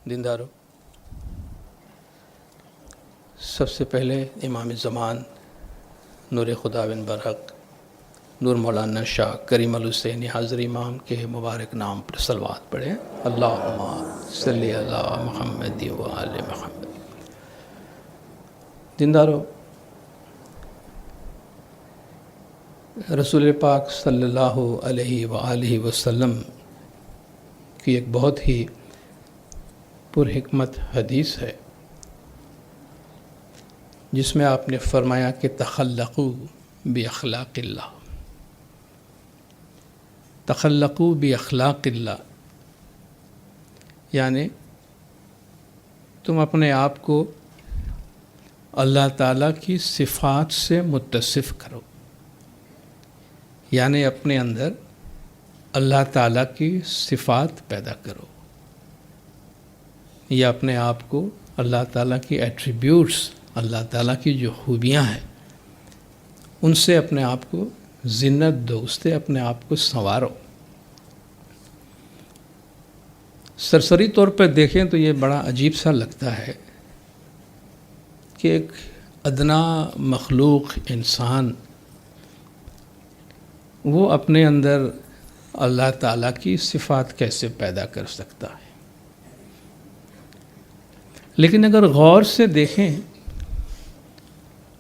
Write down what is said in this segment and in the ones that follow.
دیندارو، سب سے پہلے امام زمان نور خداوند برحق نور مولانا شاہ کریم الحسینی حاضر امام کے مبارک نام پر صلوات پڑھیں۔ اللہم صلی علی محمد و آل محمد۔ دیندارو، رسول پاک صلی اللہ علیہ وآلہ وسلم کی ایک بہت ہی پرحکمت حدیث ہے، جس میں آپ نے فرمایا کہ تخلقوا باخلاق اللہ، تخلقوا باخلاق اللہ، یعنی تم اپنے آپ کو اللہ تعالیٰ کی صفات سے متصف کرو، یعنی اپنے اندر اللہ تعالیٰ کی صفات پیدا کرو، یا اپنے آپ کو اللہ تعالیٰ کی ایٹریبیوٹس، اللہ تعالیٰ کی جو خوبیاں ہیں ان سے اپنے آپ کو زینت دو، اس سے اپنے آپ کو سنوارو۔ سرسری طور پر دیکھیں تو یہ بڑا عجیب سا لگتا ہے کہ ایک ادنا مخلوق انسان وہ اپنے اندر اللہ تعالیٰ کی صفات کیسے پیدا کر سکتا ہے؟ لیکن اگر غور سے دیکھیں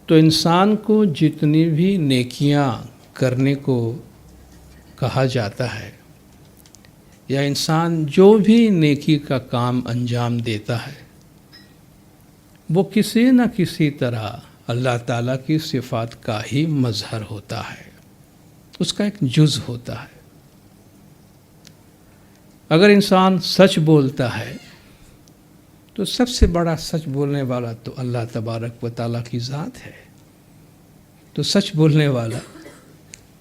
تو انسان کو جتنی بھی نیکیاں کرنے کو کہا جاتا ہے، یا انسان جو بھی نیکی کا کام انجام دیتا ہے، وہ کسی نہ کسی طرح اللہ تعالیٰ کی صفات کا ہی مظہر ہوتا ہے، اس کا ایک جز ہوتا ہے۔ اگر انسان سچ بولتا ہے تو سب سے بڑا سچ بولنے والا تو اللہ تبارک و تعالیٰ کی ذات ہے، تو سچ بولنے والا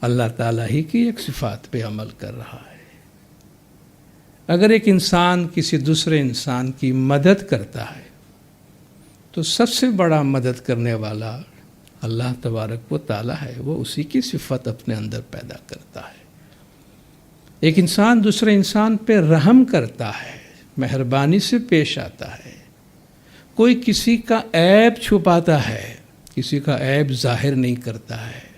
اللہ تعالیٰ ہی کی ایک صفات پہ عمل کر رہا ہے۔ اگر ایک انسان کسی دوسرے انسان کی مدد کرتا ہے تو سب سے بڑا مدد کرنے والا اللہ تبارک و تعالیٰ ہے، وہ اسی کی صفت اپنے اندر پیدا کرتا ہے۔ ایک انسان دوسرے انسان پہ رحم کرتا ہے، مہربانی سے پیش آتا ہے، کوئی کسی کا عیب چھپاتا ہے، کسی کا عیب ظاہر نہیں کرتا ہے،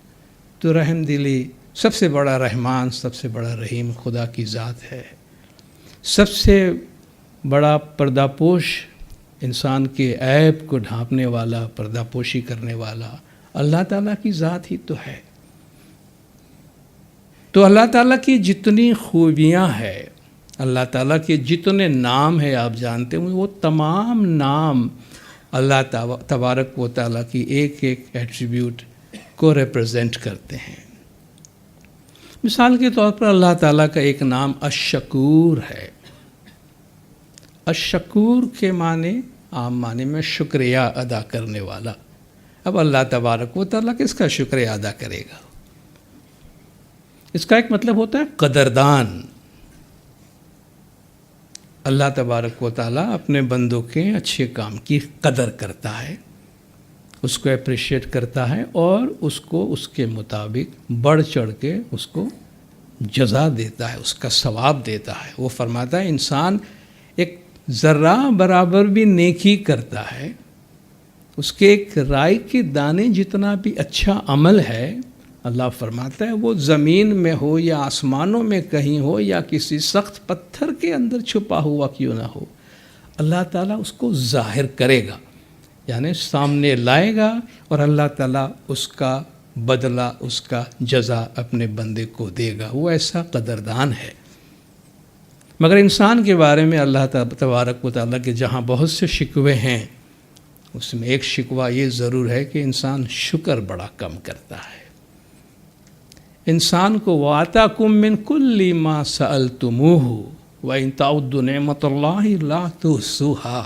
تو رحم دلی سب سے بڑا رحمان، سب سے بڑا رحیم خدا کی ذات ہے۔ سب سے بڑا پردہ پوش، انسان کے عیب کو ڈھانپنے والا، پردہ پوشی کرنے والا اللہ تعالیٰ کی ذات ہی تو ہے۔ تو اللہ تعالیٰ کی جتنی خوبیاں ہیں، اللہ تعالیٰ کے جتنے نام ہیں آپ جانتے ہیں، وہ تمام نام اللہ تبارک و تعالیٰ کی ایک ایک ایٹریبیوٹ کو ریپرزینٹ کرتے ہیں۔ مثال کے طور پر اللہ تعالیٰ کا ایک نام الشکور ہے۔ الشکور کے معنی عام معنی میں شکریہ ادا کرنے والا۔ اب اللہ تبارک و تعالیٰ کس کا شکریہ ادا کرے گا؟ اس کا ایک مطلب ہوتا ہے قدردان۔ اللہ تبارک و تعالیٰ اپنے بندوں کے اچھے کام کی قدر کرتا ہے، اس کو اپریشیٹ کرتا ہے، اور اس کو اس کے مطابق بڑھ چڑھ کے اس کو جزا دیتا ہے، اس کا ثواب دیتا ہے۔ وہ فرماتا ہے انسان ایک ذرہ برابر بھی نیکی کرتا ہے، اس کے ایک رائی کے دانے جتنا بھی اچھا عمل ہے، اللہ فرماتا ہے وہ زمین میں ہو یا آسمانوں میں کہیں ہو یا کسی سخت پتھر کے اندر چھپا ہوا کیوں نہ ہو، اللہ تعالیٰ اس کو ظاہر کرے گا، یعنی سامنے لائے گا، اور اللہ تعالیٰ اس کا بدلہ، اس کا جزا اپنے بندے کو دے گا۔ وہ ایسا قدردان ہے۔ مگر انسان کے بارے میں اللہ تبارک و تعالیٰ کے جہاں بہت سے شکوے ہیں، اس میں ایک شکوہ یہ ضرور ہے کہ انسان شکر بڑا کم کرتا ہے۔ انسان کو وَآتَاكُم مِّن كُلِّ مَا سَأَلْتُمُوهُ وَإِن تَعُدُّوا نِعْمَتَ اللَّهِ لَا تُحْصُوهَا۔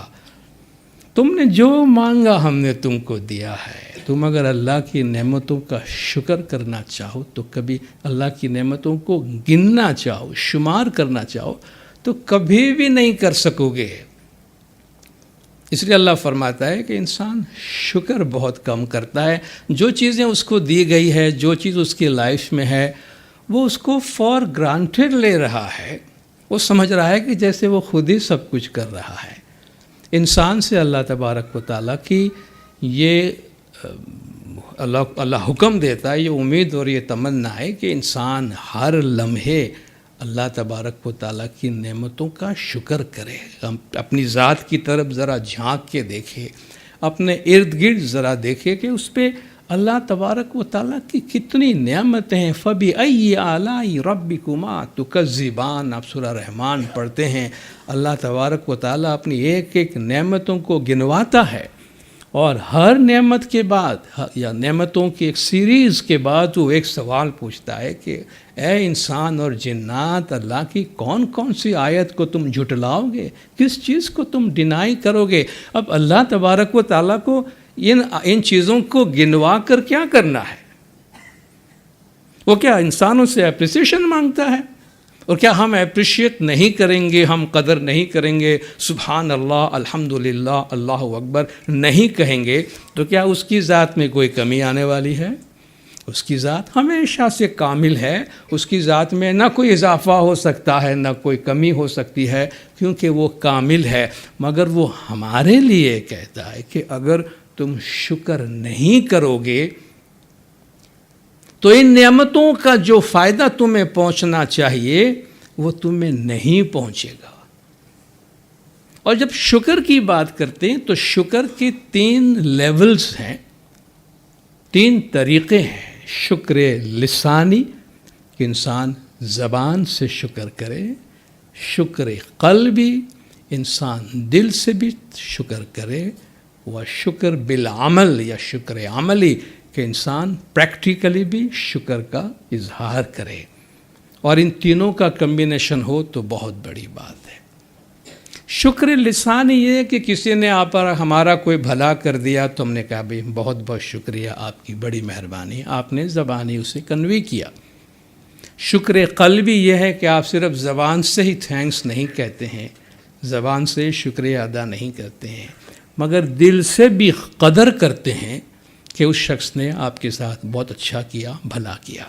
تم نے جو مانگا ہم نے تم کو دیا ہے، تم اگر اللہ کی نعمتوں کا شکر کرنا چاہو تو کبھی اللہ کی نعمتوں کو گننا چاہو، شمار کرنا چاہو تو کبھی بھی نہیں کر سکو گے۔ اس لیے اللہ فرماتا ہے کہ انسان شکر بہت کم کرتا ہے۔ جو چیزیں اس کو دی گئی ہے، جو چیز اس کی لائف میں ہے، وہ اس کو فار گرانٹیڈ لے رہا ہے، وہ سمجھ رہا ہے کہ جیسے وہ خود ہی سب کچھ کر رہا ہے۔ انسان سے اللہ تبارک و تعالیٰ کی یہ اللہ حکم دیتا ہے، یہ امید اور یہ تمنا ہے کہ انسان ہر لمحے اللہ تبارک و تعالیٰ کی نعمتوں کا شکر کرے. ہم اپنی ذات کی طرف ذرا جھانک کے دیکھے، اپنے ارد گرد ذرا دیکھے کہ اس پہ اللہ تبارک و تعالیٰ کی کتنی نعمتیں ہیں. فَبِأَيِّ آلَاءِ رَبِّكُمَا تُكَذِّبَانِ. آپ سورہ رحمان پڑھتے ہیں، اللہ تبارک و تعالیٰ اپنی ایک ایک نعمتوں کو گنواتا ہے، اور ہر نعمت کے بعد یا نعمتوں کی ایک سیریز کے بعد وہ ایک سوال پوچھتا ہے کہ اے انسان اور جنات، اللہ کی کون کون سی آیت کو تم جھٹلاؤ گے، کس چیز کو تم ڈینائی کرو گے. اب اللہ تبارک و تعالیٰ کو ان چیزوں کو گنوا کر کیا کرنا ہے؟ وہ کیا انسانوں سے اپریسیشن مانگتا ہے؟ اور کیا ہم اپریشیٹ نہیں کریں گے، ہم قدر نہیں کریں گے، سبحان اللہ، الحمدللہ، اللہ اکبر نہیں کہیں گے تو کیا اس کی ذات میں کوئی کمی آنے والی ہے؟ اس کی ذات ہمیشہ سے کامل ہے، اس کی ذات میں نہ کوئی اضافہ ہو سکتا ہے نہ کوئی کمی ہو سکتی ہے، کیونکہ وہ کامل ہے. مگر وہ ہمارے لیے کہتا ہے کہ اگر تم شکر نہیں کرو گے تو ان نعمتوں کا جو فائدہ تمہیں پہنچنا چاہیے وہ تمہیں نہیں پہنچے گا. اور جب شکر کی بات کرتے ہیں تو شکر کے 3 لیولز ہیں، 3 طریقے ہیں. شکر لسانی کہ انسان زبان سے شکر کرے، شکر قلبی انسان دل سے بھی شکر کرے، و شکر بالعمل یا شکر عملی کہ انسان پریکٹیکلی بھی شکر کا اظہار کرے. اور ان تینوں کا کمبینیشن ہو تو بہت بڑی بات ہے. شکر لسانی یہ ہے کہ کسی نے آپ پر ہمارا کوئی بھلا کر دیا تو ہم نے کہا بھائی بہت بہت شکریہ، آپ کی بڑی مہربانی، آپ نے زبانی اسے کنوے کیا. شکر قلبی یہ ہے کہ آپ صرف زبان سے ہی تھینکس نہیں کہتے ہیں، زبان سے شکریہ ادا نہیں کرتے ہیں، مگر دل سے بھی قدر کرتے ہیں کہ اس شخص نے آپ کے ساتھ بہت اچھا کیا، بھلا کیا.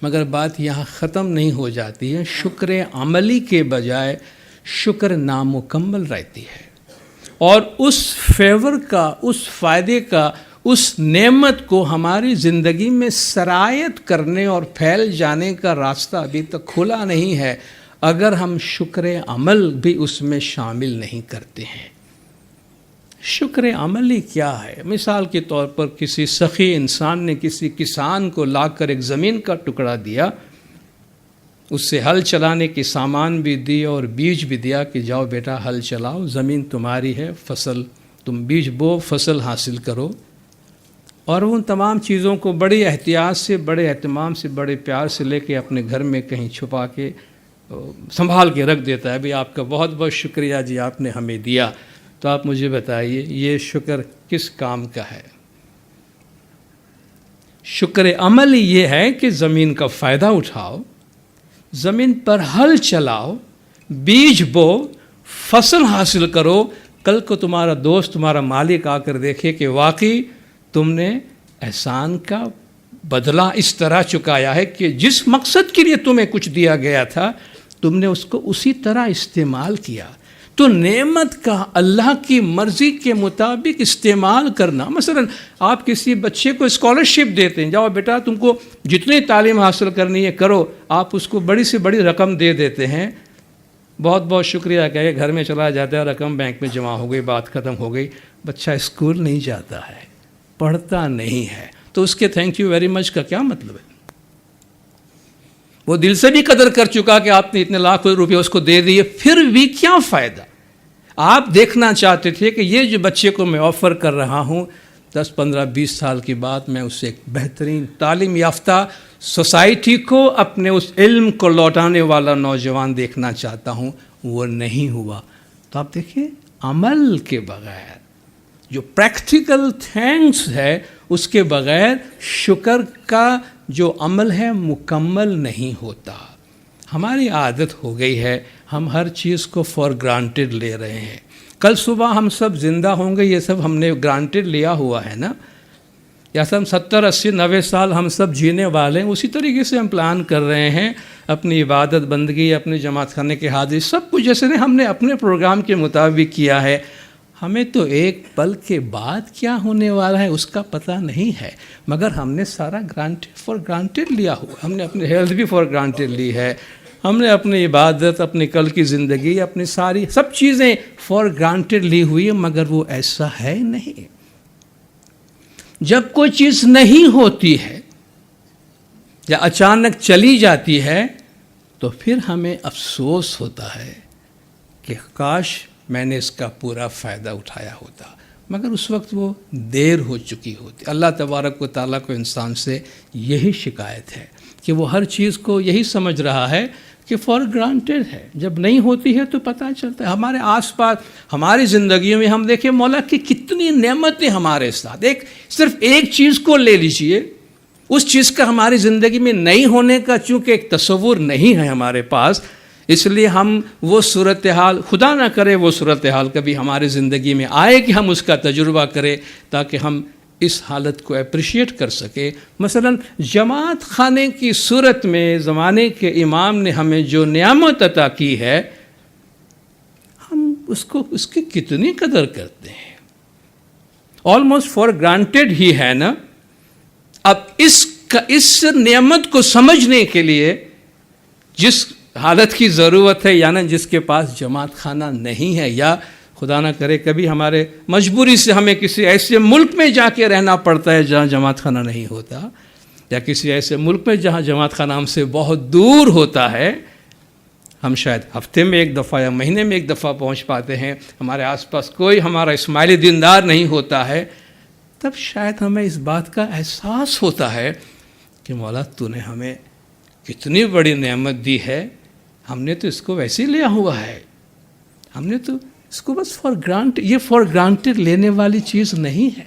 مگر بات یہاں ختم نہیں ہو جاتی ہے. شکر عملی کے بجائے شکر نامکمل رہتی ہے، اور اس فیور کا، اس فائدے کا، اس نعمت کو ہماری زندگی میں سرایت کرنے اور پھیل جانے کا راستہ ابھی تک کھلا نہیں ہے اگر ہم شکر عمل بھی اس میں شامل نہیں کرتے ہیں. شکر عملی کیا ہے؟ مثال کے طور پر کسی سخی انسان نے کسی کسان کو لا کر ایک زمین کا ٹکڑا دیا، اس سے ہل چلانے کی سامان بھی دی اور بیج بھی دیا کہ جاؤ بیٹا ہل چلاؤ، زمین تمہاری ہے، فصل تم بیج بو، فصل حاصل کرو. اور ان تمام چیزوں کو بڑی احتیاط سے، بڑے اہتمام سے، بڑے پیار سے لے کے اپنے گھر میں کہیں چھپا کے سنبھال کے رکھ دیتا ہے. بھئی آپ کا بہت بہت شکریہ جی، آپ نے ہمیں دیا. تو آپ مجھے بتائیے یہ شکر کس کام کا ہے؟ شکر عمل یہ ہے کہ زمین کا فائدہ اٹھاؤ، زمین پر ہل چلاؤ، بیج بو، فصل حاصل کرو. کل کو تمہارا دوست، تمہارا مالک آ کر دیکھے کہ واقعی تم نے احسان کا بدلہ اس طرح چکایا ہے کہ جس مقصد کے لیے تمہیں کچھ دیا گیا تھا تم نے اس کو اسی طرح استعمال کیا. تو نعمت کا اللہ کی مرضی کے مطابق استعمال کرنا. مثلا آپ کسی بچے کو اسکالرشپ دیتے ہیں، جاؤ بیٹا تم کو جتنی تعلیم حاصل کرنی ہے کرو، آپ اس کو بڑی سے بڑی رقم دے دیتے ہیں، بہت بہت شکریہ کہے گھر میں چلا جاتا ہے، رقم بینک میں جمع ہو گئی، بات ختم ہو گئی. بچہ اسکول نہیں جاتا ہے، پڑھتا نہیں ہے، تو اس کے تھینک یو ویری مچ کا کیا مطلب ہے؟ وہ دل سے بھی قدر کر چکا کہ آپ نے اتنے لاکھ روپے اس کو دے دیے، پھر بھی کیا فائدہ؟ آپ دیکھنا چاہتے تھے کہ یہ جو بچے کو میں آفر کر رہا ہوں 10 15 20 سال کے بعد میں اسے ایک بہترین تعلیم یافتہ سوسائٹی کو اپنے اس علم کو لوٹانے والا نوجوان دیکھنا چاہتا ہوں، وہ نہیں ہوا. تو آپ دیکھیں عمل کے بغیر، جو پریکٹیکل تھینکس ہے اس کے بغیر شکر کا جو عمل ہے مکمل نہیں ہوتا. ہماری عادت ہو گئی ہے، ہم ہر چیز کو فار گرانٹیڈ لے رہے ہیں. کل صبح ہم سب زندہ ہوں گے یہ سب ہم نے گرانٹیڈ لیا ہوا ہے نا. جیسا ہم 70 80 90 سال ہم سب جینے والے ہیں، اسی طریقے سے ہم پلان کر رہے ہیں اپنی عبادت بندگی، اپنے جماعت خانے کے حاضری، سب کچھ جیسے ہم نے اپنے پروگرام کے مطابق کیا ہے. ہمیں تو ایک پل کے بعد کیا ہونے والا ہے اس کا پتہ نہیں ہے، مگر ہم نے سارا فار گرانٹیڈ لیا ہوا. ہم نے اپنی ہیلتھ بھی فار گرانٹیڈ لی ہے، ہم نے اپنی عبادت، اپنی کل کی زندگی، اپنی ساری سب چیزیں فار گرانٹیڈ لی ہوئی ہے، مگر وہ ایسا ہے نہیں. جب کوئی چیز نہیں ہوتی ہے یا اچانک چلی جاتی ہے تو پھر ہمیں افسوس ہوتا ہے کہ کاش میں نے اس کا پورا فائدہ اٹھایا ہوتا، مگر اس وقت وہ دیر ہو چکی ہوتی. اللہ تبارک و تعالیٰ کو انسان سے یہی شکایت ہے کہ وہ ہر چیز کو یہی سمجھ رہا ہے کہ فار گرانٹیڈ ہے. جب نہیں ہوتی ہے تو پتہ چلتا ہے. ہمارے آس پاس ہماری زندگیوں میں ہم دیکھیں مولا کی کتنی نعمتیں ہمارے ساتھ. صرف ایک چیز کو لے لیجئے، اس چیز کا ہماری زندگی میں نہیں ہونے کا چونکہ ایک تصور نہیں ہے ہمارے پاس، اس لیے ہم وہ صورتحال، خدا نہ کرے وہ صورتحال کبھی ہماری زندگی میں آئے کہ ہم اس کا تجربہ کریں تاکہ ہم اس حالت کو اپریشیٹ کر سکے. مثلا جماعت خانے کی صورت میں زمانے کے امام نے ہمیں جو نعمت عطا کی ہے، ہم اس کی کتنی قدر کرتے ہیں. آلموسٹ فار گرانٹیڈ ہی ہے نا. اب اس نعمت کو سمجھنے کے لیے جس حالت کی ضرورت ہے، یعنی جس کے پاس جماعت خانہ نہیں ہے، یا خدا نہ کرے کبھی ہمارے مجبوری سے ہمیں کسی ایسے ملک میں جا کے رہنا پڑتا ہے جہاں جماعت خانہ نہیں ہوتا، یا کسی ایسے ملک میں جہاں جماعت خانہ ہم سے بہت دور ہوتا ہے. ہم شاید ہفتے میں ایک دفعہ یا مہینے میں ایک دفعہ پہنچ پاتے ہیں، ہمارے آس پاس کوئی ہمارا اسماعیلی دیندار نہیں ہوتا ہے، تب شاید ہمیں اس بات کا احساس ہوتا ہے کہ مولا تو نے ہمیں کتنی بڑی نعمت دی ہے، ہم نے تو اس کو ویسے ہی لیا ہوا ہے، ہم نے تو اس کو بس یہ فار گرانٹیڈ لینے والی چیز نہیں ہے.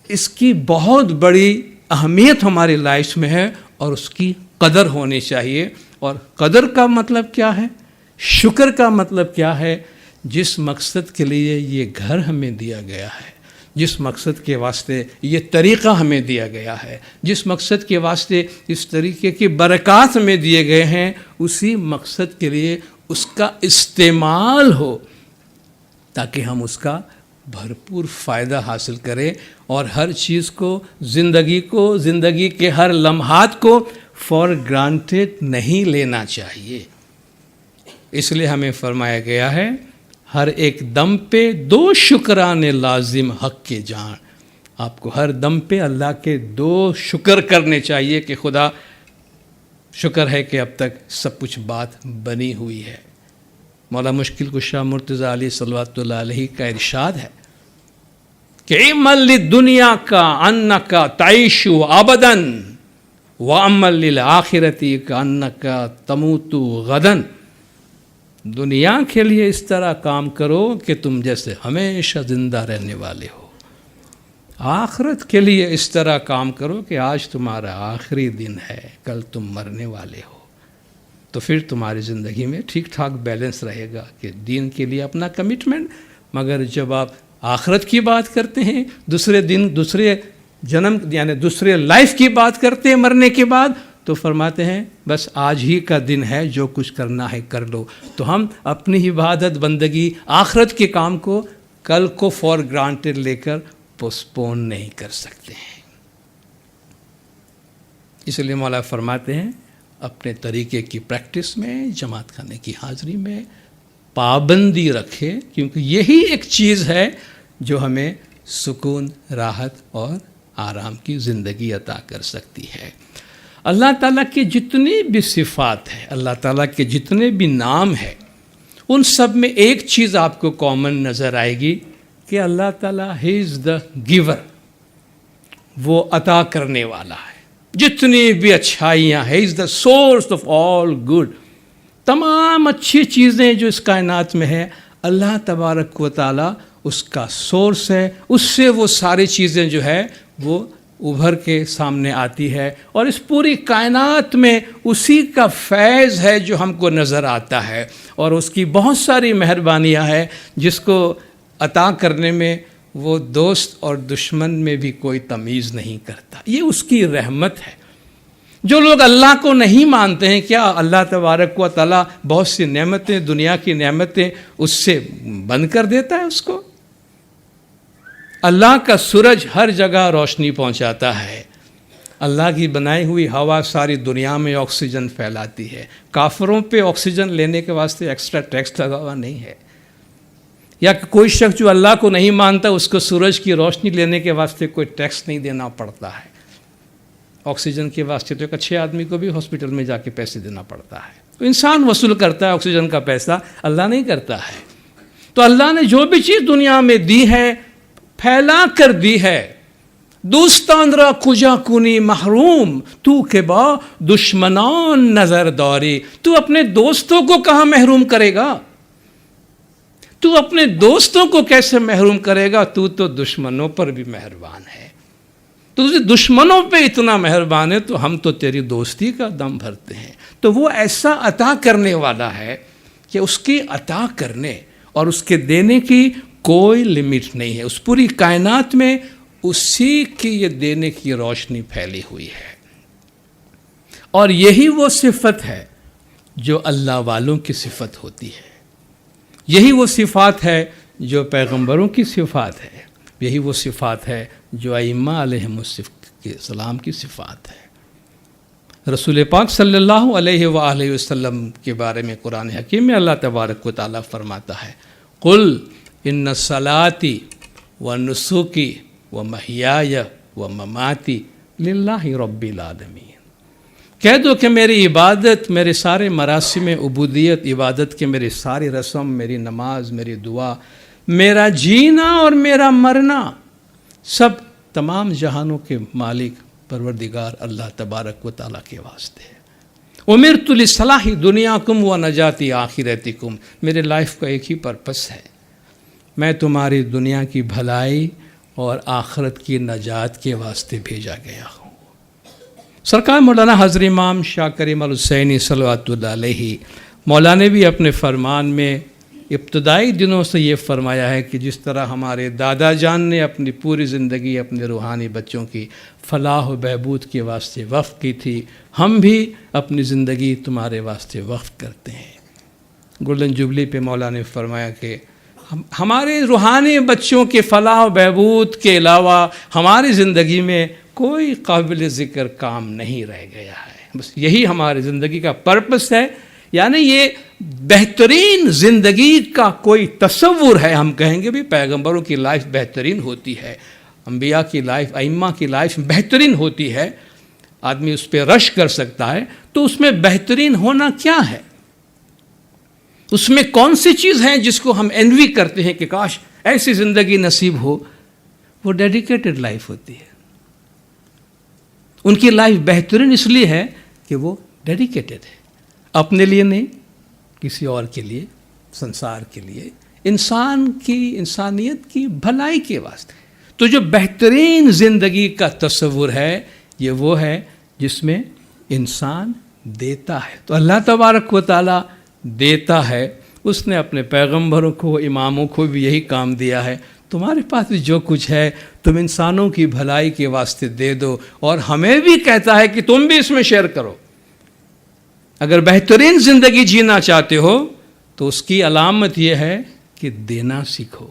اس کی بہت بڑی اہمیت ہماری لائف میں ہے اور اس کی قدر ہونی چاہیے. اور قدر کا مطلب کیا ہے، شکر کا مطلب کیا ہے؟ جس مقصد کے لیے یہ گھر ہمیں دیا گیا ہے، جس مقصد کے واسطے یہ طریقہ ہمیں دیا گیا ہے، جس مقصد کے واسطے اس طریقے کی برکات ہمیں دیے گئے ہیں، اسی مقصد کے لیے اس کا استعمال ہو تاکہ ہم اس کا بھرپور فائدہ حاصل کریں اور ہر چیز کو، زندگی کے ہر لمحات کو فار گرانٹیڈ نہیں لینا چاہیے. اس لیے ہمیں فرمایا گیا ہے ہر ایک دم پہ 2 شکرانے لازم حق کے جان. آپ کو ہر دم پہ اللہ کے 2 شکر کرنے چاہیے کہ خدا شکر ہے کہ اب تک سب کچھ بات بنی ہوئی ہے. مولا مشکل کشا مرتضی علی صلوات اللہ علیہ کا ارشاد ہے کہ اعمل للدنیا کا انکا تعیش ابدا وعمل للآخرتی کا انکا تموت غدا. دنیا کے لیے اس طرح کام کرو کہ تم جیسے ہمیشہ زندہ رہنے والے ہو، آخرت کے لیے اس طرح کام کرو کہ آج تمہارا آخری دن ہے، کل تم مرنے والے ہو. تو پھر تمہاری زندگی میں ٹھیک ٹھاک بیلنس رہے گا کہ دین کے لیے اپنا کمٹمنٹ، مگر جب آپ آخرت کی بات کرتے ہیں، دوسرے جنم یعنی دوسرے لائف کی بات کرتے ہیں مرنے کے بعد، تو فرماتے ہیں بس آج ہی کا دن ہے، جو کچھ کرنا ہے کر لو. تو ہم اپنی عبادت بندگی آخرت کے کام کو کل کو فار گرانٹیڈ لے کر پوسپون نہیں کر سکتے ہیں. اس لیے مولا فرماتے ہیں اپنے طریقے کی پریکٹس میں، جماعت خانے کی حاضری میں پابندی رکھے، کیونکہ یہی ایک چیز ہے جو ہمیں سکون، راحت اور آرام کی زندگی عطا کر سکتی ہے. اللہ تعالیٰ کی جتنی بھی صفات ہیں، اللہ تعالیٰ کے جتنے بھی نام ہیں، ان سب میں ایک چیز آپ کو کامن نظر آئے گی کہ اللہ تعالیٰ ہی از دا گیور، وہ عطا کرنے والا ہے. جتنی بھی اچھائیاں ہیں، is the source of all good. تمام اچھی چیزیں جو اس کائنات میں ہیں، اللہ تبارک و تعالیٰ اس کا سورس ہے. اس سے وہ ساری چیزیں جو ہے وہ ابھر کے سامنے آتی ہے، اور اس پوری کائنات میں اسی کا فیض ہے جو ہم کو نظر آتا ہے، اور اس کی بہت ساری مہربانیاں ہیں جس کو عطا کرنے میں وہ دوست اور دشمن میں بھی کوئی تمیز نہیں کرتا. یہ اس کی رحمت ہے. جو لوگ اللہ کو نہیں مانتے ہیں، کیا اللہ تبارک و تعالیٰ بہت سی نعمتیں، دنیا کی نعمتیں اس سے بند کر دیتا ہے اس کو؟ اللہ کا سورج ہر جگہ روشنی پہنچاتا ہے. اللہ کی بنائی ہوئی ہوا ساری دنیا میں آکسیجن پھیلاتی ہے. کافروں پہ آکسیجن لینے کے واسطے ایکسٹرا ٹیکس لگا ہوا نہیں ہے. یا کہ کوئی شخص جو اللہ کو نہیں مانتا اس کو سورج کی روشنی لینے کے واسطے کوئی ٹیکس نہیں دینا پڑتا ہے. آکسیجن کے واسطے تو ایک اچھے آدمی کو بھی ہاسپٹل میں جا کے پیسے دینا پڑتا ہے. تو انسان وصول کرتا ہے آکسیجن کا پیسہ، اللہ نہیں کرتا ہے. تو اللہ نے جو بھی چیز دنیا میں دی ہے پھیلا کر دی ہے. دوستان را کجا کنی محروم، تو کہ با دشمنان نظر داری. تو اپنے دوستوں کو کہاں محروم کرے گا؟ تو اپنے دوستوں کو کیسے محروم کرے گا؟ تو دشمنوں پر بھی مہربان ہے. تو تجھے دشمنوں پہ اتنا مہربان ہے تو ہم تو تیری دوستی کا دم بھرتے ہیں. تو وہ ایسا عطا کرنے والا ہے کہ اس کی عطا کرنے اور اس کے دینے کی کوئی لمٹ نہیں ہے. اس پوری کائنات میں اسی کی یہ دینے کی روشنی پھیلی ہوئی ہے. اور یہی وہ صفت ہے جو اللہ والوں کی صفت ہوتی ہے. یہی وہ صفات ہے جو پیغمبروں کی صفات ہے. یہی وہ صفات ہے جو ائمہ علیہم السلام کی صفات ہے. رسول پاک صلی اللہ علیہ وآلہ وسلم کے بارے میں قرآن حکیم میں اللہ تبارک و تعالیٰ فرماتا ہے قل ان صلاتی و نسکی و محیای و مماتی للہ رب العالمین. کہہ دو کہ میری عبادت، میرے سارے مراسم عبودیت، عبادت کے میرے ساری رسم، میری نماز، میری دعا، میرا جینا اور میرا مرنا سب تمام جہانوں کے مالک پروردگار اللہ تبارک و تعالیٰ کے واسطے ہے. امرت لصلاح دنیاکم و نجات آخرتکم. میرے لائف کا ایک ہی پرپس ہے، میں تمہاری دنیا کی بھلائی اور آخرت کی نجات کے واسطے بھیجا گیا ہوں. سرکار مولانا حضرت امام شاہ کریم الحسینی صلوات اللہ علیہ مولا نے بھی اپنے فرمان میں ابتدائی دنوں سے یہ فرمایا ہے کہ جس طرح ہمارے دادا جان نے اپنی پوری زندگی اپنے روحانی بچوں کی فلاح و بہبود کے واسطے وقف کی تھی، ہم بھی اپنی زندگی تمہارے واسطے وقف کرتے ہیں. گولڈن جوبلی پہ مولا نے فرمایا کہ ہمارے روحانی بچوں کے فلاح و بہبود کے علاوہ ہماری زندگی میں کوئی قابل ذکر کام نہیں رہ گیا ہے. بس یہی ہماری زندگی کا پرپس ہے. یعنی یہ بہترین زندگی کا کوئی تصور ہے. ہم کہیں گے بھی پیغمبروں کی لائف بہترین ہوتی ہے، انبیاء کی لائف، ائمہ کی لائف بہترین ہوتی ہے، آدمی اس پہ رش کر سکتا ہے. تو اس میں بہترین ہونا کیا ہے؟ اس میں کون سی چیز ہے جس کو ہم انوی کرتے ہیں کہ کاش ایسی زندگی نصیب ہو؟ وہ ڈیڈیکیٹڈ لائف ہوتی ہے. ان کی لائف بہترین اس لیے ہے کہ وہ ڈیڈیکیٹڈ ہے، اپنے لیے نہیں، کسی اور کے لیے، سنسار کے لیے، انسان کی، انسانیت کی بھلائی کے واسطے. تو جو بہترین زندگی کا تصور ہے یہ وہ ہے جس میں انسان دیتا ہے. تو اللہ تبارک و تعالیٰ دیتا ہے. اس نے اپنے پیغمبروں کو، اماموں کو بھی یہی کام دیا ہے. تمہارے پاس جو کچھ ہے تم انسانوں کی بھلائی کے واسطے دے دو، اور ہمیں بھی کہتا ہے کہ تم بھی اس میں شیئر کرو. اگر بہترین زندگی جینا چاہتے ہو تو اس کی علامت یہ ہے کہ دینا سیکھو،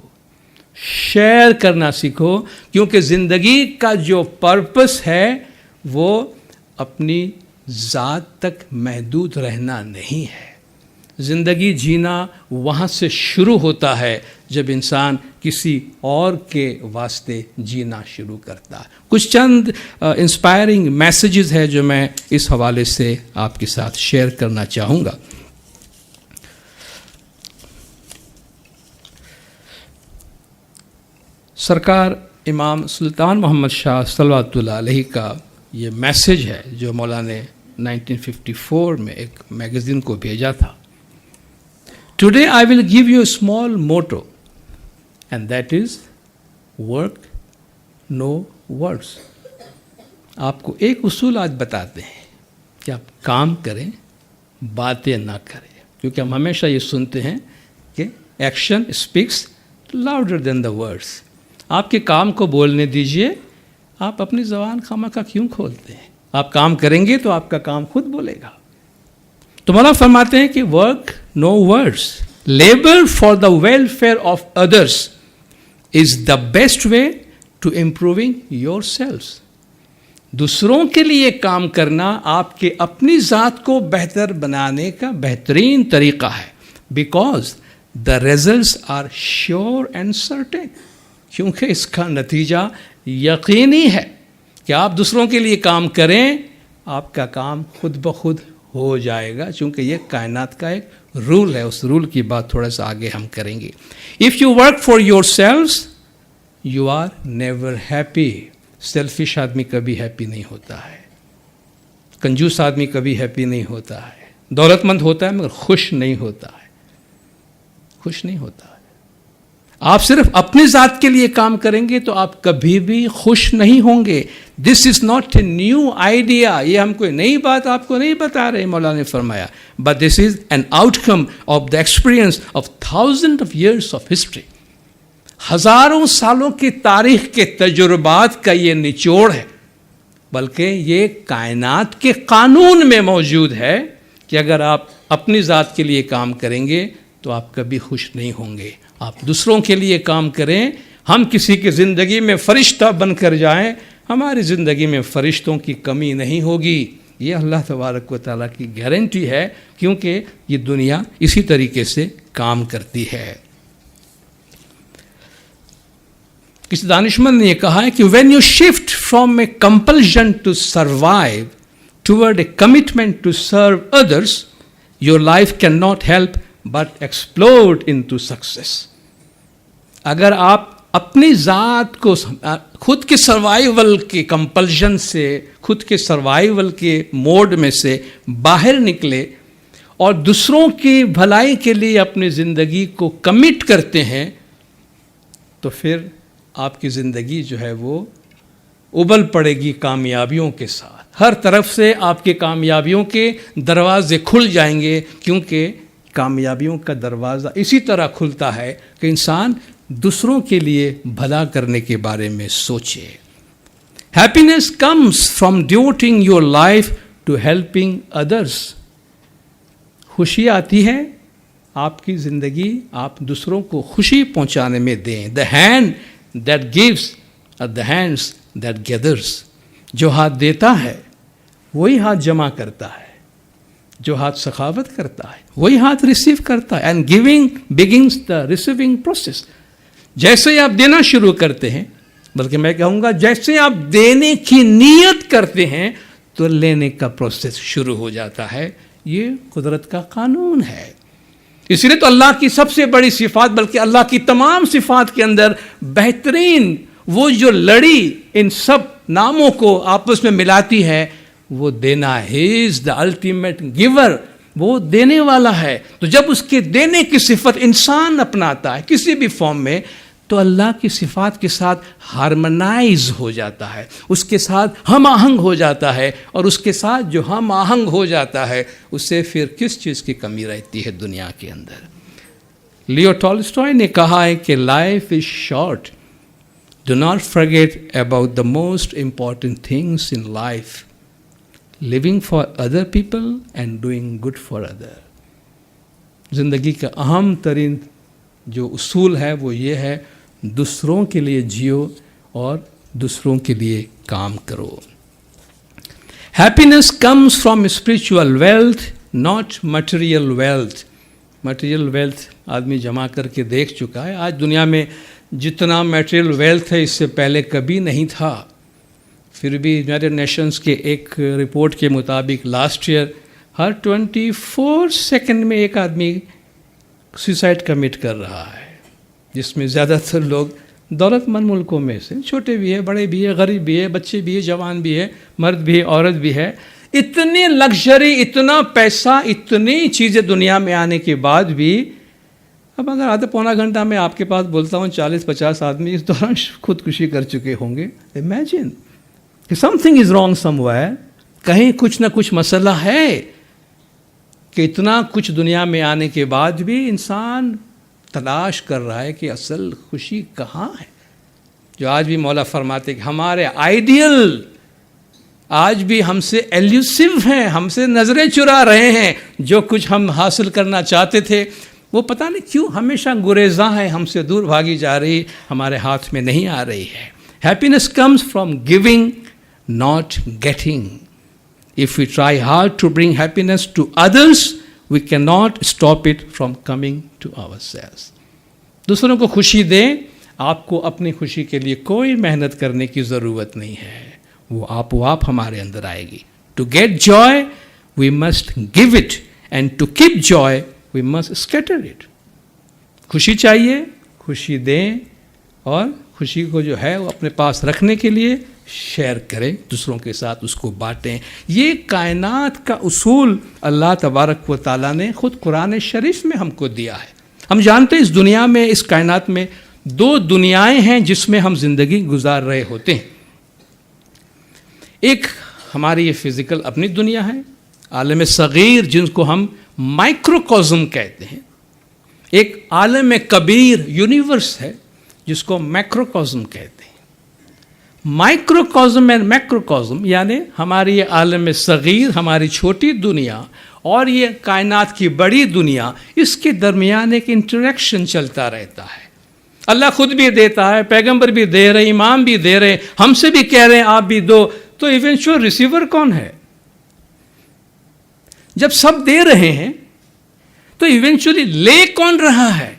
شیئر کرنا سیکھو. کیونکہ زندگی کا جو پرپس ہے وہ اپنی ذات تک محدود رہنا نہیں ہے. زندگی جینا وہاں سے شروع ہوتا ہے جب انسان کسی اور کے واسطے جینا شروع کرتا ہے. کچھ چند انسپائرنگ میسیجز ہے جو میں اس حوالے سے آپ کے ساتھ شیئر کرنا چاہوں گا. سرکار امام سلطان محمد شاہ صلوات اللہ علیہ کا یہ میسیج ہے جو مولا نے 1954 میں ایک میگزین کو بھیجا تھا. Today I will give you a small motto, and that is work, no words. آپ کو ایک اصول آج بتاتے ہیں کہ آپ کام کریں، باتیں نہ کریں. کیونکہ ہم ہمیشہ یہ سنتے ہیں کہ action speaks louder than the words. آپ کے کام کو بولنے دیجئے. آپ اپنی زبان خواہ کیوں کھولتے ہیں؟ آپ کام کریں گے تو آپ کا کام خود بولے گا. تو مولا فرماتے ہیں کہ work no words, labour for the welfare of others is the best way to improving your selves. دوسروں کے لیے کام کرنا آپ کے اپنی ذات کو بہتر بنانے کا بہترین طریقہ ہے. Because the results are sure and certain, کیونکہ اس کا نتیجہ یقینی ہے کہ آپ دوسروں کے لیے کام کریں، آپ کا کام خود بخود ہو جائے گا، چونکہ یہ کائنات کا ایک رول ہے. اس رول کی بات تھوڑا سا آگے ہم کریں گے. If you work for your selves you are never happy. Selfish آدمی کبھی ہیپی نہیں ہوتا ہے، کنجوس آدمی کبھی ہیپی نہیں ہوتا ہے، دولت مند ہوتا ہے مگر خوش نہیں ہوتا ہے، خوش نہیں ہوتا ہے. آپ صرف اپنی ذات کے لیے کام کریں گے تو آپ کبھی بھی خوش نہیں ہوں گے. This is not a new idea, یہ ہم کوئی نئی بات آپ کو نہیں بتا رہے مولا نے فرمایا. But this is an out come of the experience of thousand of years of history. ہزاروں سالوں کی تاریخ کے تجربات کا یہ نچوڑ ہے، بلکہ یہ کائنات کے قانون میں موجود ہے کہ اگر آپ اپنی ذات کے لیے کام کریں گے تو آپ کبھی خوش نہیں ہوں گے. آپ دوسروں کے لیے کام کریں. ہم کسی کی زندگی میں فرشتہ بن کر جائیں، ہماری زندگی میں فرشتوں کی کمی نہیں ہوگی. یہ اللہ تبارک و تعالیٰ کی گارنٹی ہے، کیونکہ یہ دنیا اسی طریقے سے کام کرتی ہے. کسی دانشمند نے یہ کہا ہے کہ when you shift from a compulsion to survive toward a commitment to serve others your life can not help but explode into success. اگر آپ اپنی ذات کو خود کے سروائیول کے کمپلشن سے، خود کے سروائیول کے موڈ میں سے باہر نکلے اور دوسروں کی بھلائی کے لیے اپنی زندگی کو کمٹ کرتے ہیں، تو پھر آپ کی زندگی جو ہے وہ ابل پڑے گی کامیابیوں کے ساتھ. ہر طرف سے آپ کے کامیابیوں کے دروازے کھل جائیں گے، کیونکہ کامیابیوں کا دروازہ اسی طرح کھلتا ہے کہ انسان دوسروں کے لیے بھلا کرنے کے بارے میں سوچے. Happiness comes from devoting your life to helping others. خوشی آتی ہے آپ کی زندگی آپ دوسروں کو خوشی پہنچانے میں دیں. دا ہینڈ دیٹ گیوز اور دا ہینڈس دیٹ گیدرس. جو ہاتھ دیتا ہے وہی ہاتھ جمع کرتا ہے، جو ہاتھ سخاوت کرتا ہے وہی ہاتھ ریسیو کرتا ہے. And giving begins the receiving process. جیسے ہی آپ دینا شروع کرتے ہیں، بلکہ میں کہوں گا جیسے آپ دینے کی نیت کرتے ہیں تو لینے کا پروسیس شروع ہو جاتا ہے. یہ قدرت کا قانون ہے. اس لیے تو اللہ کی سب سے بڑی صفات، بلکہ اللہ کی تمام صفات کے اندر بہترین وہ جو لڑی ان سب ناموں کو آپس میں ملاتی ہے وہ دینا. ہی از دا الٹیمیٹ گیور. وہ دینے والا ہے. تو جب اس کے دینے کی صفت انسان اپناتا ہے کسی بھی فارم میں، تو اللہ کی صفات کے ساتھ ہارمنائز ہو جاتا ہے، اس کے ساتھ ہم آہنگ ہو جاتا ہے. اور اس کے ساتھ جو ہم آہنگ ہو جاتا ہے اس سے پھر کس چیز کی کمی رہتی ہے دنیا کے اندر. لیو ٹالسٹوائے نے کہا ہے کہ life is short. Do not forget about the most important things in life. living for other people and doing good for other. زندگی کا اہم ترین جو اصول ہے وہ یہ ہے دوسروں کے لیے جیو اور دوسروں کے لیے کام کرو. Happiness comes from spiritual wealth, not material wealth. Material wealth آدمی جمع کر کے دیکھ چکا ہے. آج دنیا میں جتنا material wealth ہے اس سے پہلے کبھی نہیں تھا. پھر بھی یونائٹڈ نیشنز کے ایک رپورٹ کے مطابق لاسٹ ایئر ہر 24 سیکنڈ میں ایک آدمی سوسائڈ کمٹ کر رہا ہے، جس میں زیادہ تر لوگ دولت مند ملکوں میں سے، چھوٹے بھی ہیں، بڑے بھی ہیں، غریب بھی ہیں، بچے بھی ہیں، جوان بھی ہیں، مرد بھی ہے، عورت بھی ہے. اتنی لگژری، اتنا پیسہ، اتنی چیزیں دنیا میں آنے کے بعد بھی اب اگر آدھا پونا گھنٹہ میں آپ کے پاس بولتا ہوں 40-50 آدمی اس دوران خودکشی کر چکے ہوں گے. امیجن کہ some thing is wrong some where. کہیں کچھ نہ کچھ مسئلہ ہے کہ اتنا کچھ دنیا میں آنے کے بعد بھی انسان تلاش کر رہا ہے کہ اصل خوشی کہاں ہے. جو آج بھی مولا فرماتے کہ ہمارے آئیڈیل آج بھی ہم سے ایلیوسو ہیں، ہم سے نظریں چرا رہے ہیں. جو کچھ ہم حاصل کرنا چاہتے تھے وہ پتہ نہیں کیوں ہمیشہ گریزاں ہے، ہم سے دور بھاگی جا رہی، ہمارے ہاتھ میں نہیں آ رہی ہے. Happiness comes from giving not getting. If we try hard to bring happiness to others, we cannot stop it from coming to ourselves. دوسروں کو خوشی دیں، آپ کو اپنی خوشی کے لیے کوئی محنت کرنے کی ضرورت نہیں ہے، وہ آپ ہمارے اندر آئے گی. To get joy, we must give it, and to keep joy, we must scatter it. خوشی چاہیے، خوشی دیں، اور خوشی کو جو ہے وہ اپنے پاس رکھنے کے لیے شیئر کریں، دوسروں کے ساتھ اس کو بانٹیں. یہ کائنات کا اصول اللہ تبارک و تعالیٰ نے خود قرآن شریف میں ہم کو دیا ہے. ہم جانتے ہیں اس دنیا میں، اس کائنات میں 2 دنیایں ہیں جس میں ہم زندگی گزار رہے ہوتے ہیں. ایک ہماری یہ فزیکل اپنی دنیا ہے، عالم صغیر جن کو ہم مائکروکازم کہتے ہیں. ایک عالم کبیر یونیورس ہے جس کو میکروکازم کہتے ہیں. مائکروکازم اینڈ میکروکازم یعنی ہماری یہ عالم صغیر، ہماری چھوٹی دنیا اور یہ کائنات کی بڑی دنیا، اس کے درمیان ایک انٹریکشن چلتا رہتا ہے. اللہ خود بھی دیتا ہے، پیغمبر بھی دے رہے، امام بھی دے رہے، ہم سے بھی کہہ رہے ہیں آپ بھی دو. تو ایونچوئل ریسیور کون ہے؟ جب سب دے رہے ہیں تو ایونچولی لے کون رہا ہے؟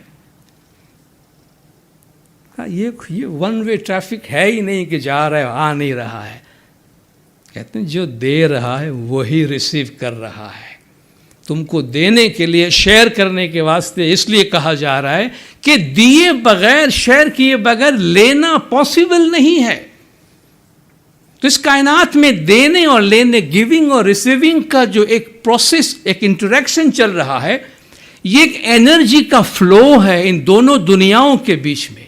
یہ ون وے ٹریفک ہے ہی نہیں کہ جا رہا ہے آ نہیں رہا ہے. کہتے ہیں جو دے رہا ہے وہی ریسیو کر رہا ہے. تم کو دینے کے لیے، شیئر کرنے کے واسطے اس لیے کہا جا رہا ہے کہ دیے بغیر، شیئر کیے بغیر لینا پاسبل نہیں ہے. تو اس کائنات میں دینے اور لینے، گیونگ اور ریسیونگ کا جو ایک پروسیس، ایک انٹریکشن چل رہا ہے، یہ ایک انرجی کا فلو ہے ان دونوں دنیاؤں کے بیچ میں.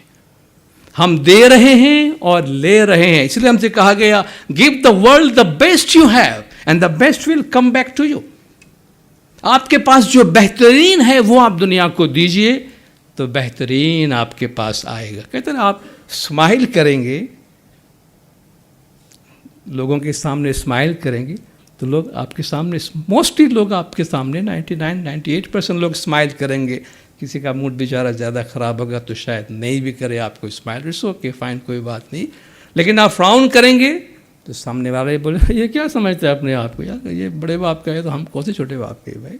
ہم دے رہے ہیں اور لے رہے ہیں. اس لیے ہم سے کہا گیا give the world the best you have and the best will come back to you. آپ کے پاس جو بہترین ہے وہ آپ دنیا کو دیجئے تو بہترین آپ کے پاس آئے گا. کہتے ہیں آپ اسمائل کریں گے، لوگوں کے سامنے اسمائل کریں گے تو لوگ آپ کے سامنے، موسٹلی لوگ آپ کے سامنے 99-98% لوگ اسمائل کریں گے. کسی کا موڈ بیچارہ زیادہ خراب ہوگا تو شاید نہیں بھی کرے آپ کو اسمائل، اٹس اوکے، فائن، کوئی بات نہیں. لیکن آپ فراؤن کریں گے تو سامنے والے بولے یہ کیا سمجھتے ہیں اپنے آپ کو، یار یہ بڑے باپ کا ہے تو ہم کون سے چھوٹے باپ کے بھائی.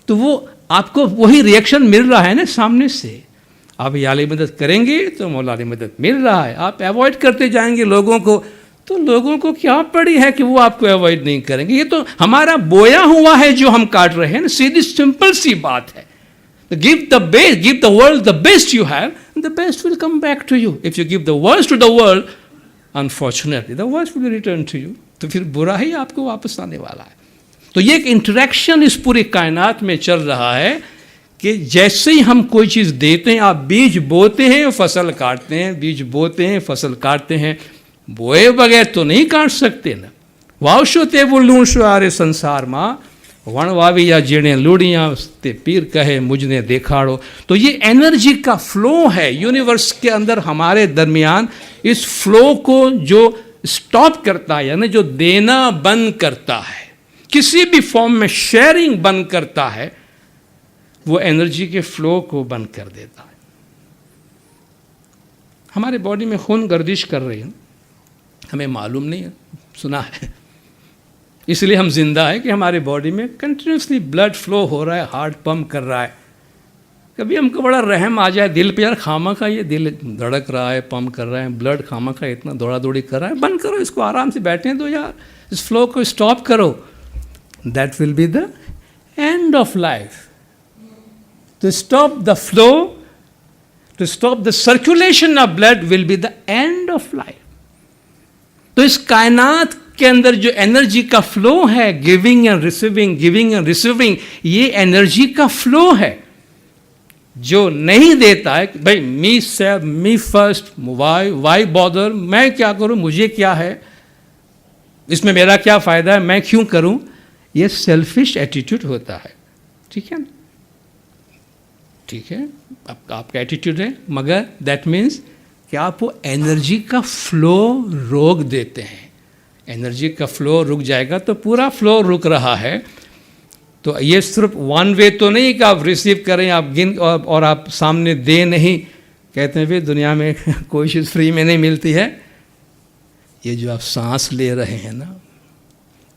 تو وہ آپ کو وہی ریئیکشن مل رہا ہے نا سامنے سے. آپ یہ علی مدد کریں گے تو مولا علی مدد مل رہا ہے. آپ ایوائڈ کرتے جائیں گے لوگوں کو تو لوگوں کو کیا پڑی ہے کہ وہ آپ کو ایوائڈ نہیں کریں گے. یہ تو ہمارا بویا ہوا ہے جو ہم کاٹ رہے ہیں نا. سیدھی سمپل سی بات ہے. Give the world the best you have, and the best will come back to you. If you give the worst to the world, unfortunately, the worst will return to you. تو پھر برا ہی آپ کو واپس آنے والا ہے. تو یہ ایک انٹریکشن اس پوری کائنات میں چل رہا ہے کہ جیسے ہی ہم کوئی چیز دیتے ہیں، آپ بیج بوتے ہیں فصل کاٹتے ہیں، بیج بوتے ہیں فصل کاٹتے ہیں. بوئے بغیر تو نہیں کاٹ سکتے نا. واؤشو تے وہ لون شعارے سنسار ماں ون واوی یا جیڑیں لوڑیاں تے پیر کہے مجھ نے دیکھاڑو. تو یہ انرجی کا فلو ہے یونیورس کے اندر ہمارے درمیان. اس فلو کو جو سٹاپ کرتا ہے، یعنی جو دینا بند کرتا ہے، کسی بھی فارم میں شیئرنگ بند کرتا ہے، وہ انرجی کے فلو کو بند کر دیتا ہے. ہمارے باڈی میں خون گردش کر رہی ہے، ہمیں معلوم نہیں ہے، سنا ہے. اس لیے ہم زندہ ہیں کہ ہماری باڈی میں کنٹینیوسلی بلڈ فلو ہو رہا ہے، ہارٹ پمپ کر رہا ہے. کبھی ہم کو بڑا رحم آ جائے دل پہ، یار خامہ کا یہ دل دھڑک رہا ہے، پمپ کر رہا ہے، بلڈ خامہ کا اتنا دوڑا دوڑی کر رہا ہے، بند کرو اس کو، آرام سے بیٹھیں دو یار، اس فلو کو اسٹاپ کرو. That will be the end of life. To stop the flow, to stop the circulation of blood will be the end of life. تو اس کائنات کے اندر جو انرجی کا فلو ہے، گیونگ اینڈ ریسیونگ، یہ انرجی کا فلو ہے. جو نہیں دیتا ہے کہ بھائی می فرسٹ، وائی بادر، میں کیا کروں، مجھے کیا ہے، اس میں میرا کیا فائدہ ہے، میں کیوں کروں، یہ سیلفش ایٹیٹیوڈ ہوتا ہے. ٹھیک ہے نا، ٹھیک ہے آپ کا ایٹیٹیوڈ ہے، مگر دیٹ مینس کہ آپ وہ انرجی کا فلو روک دیتے ہیں. انرجی کا فلو رک جائے گا تو پورا فلو رک رہا ہے. تو یہ صرف ون وے تو نہیں کہ آپ ریسیو کریں آپ اور آپ سامنے دیں نہیں. کہتے ہیں بھی دنیا میں کوئی چیز فری میں نہیں ملتی ہے. یہ جو آپ سانس لے رہے ہیں نا،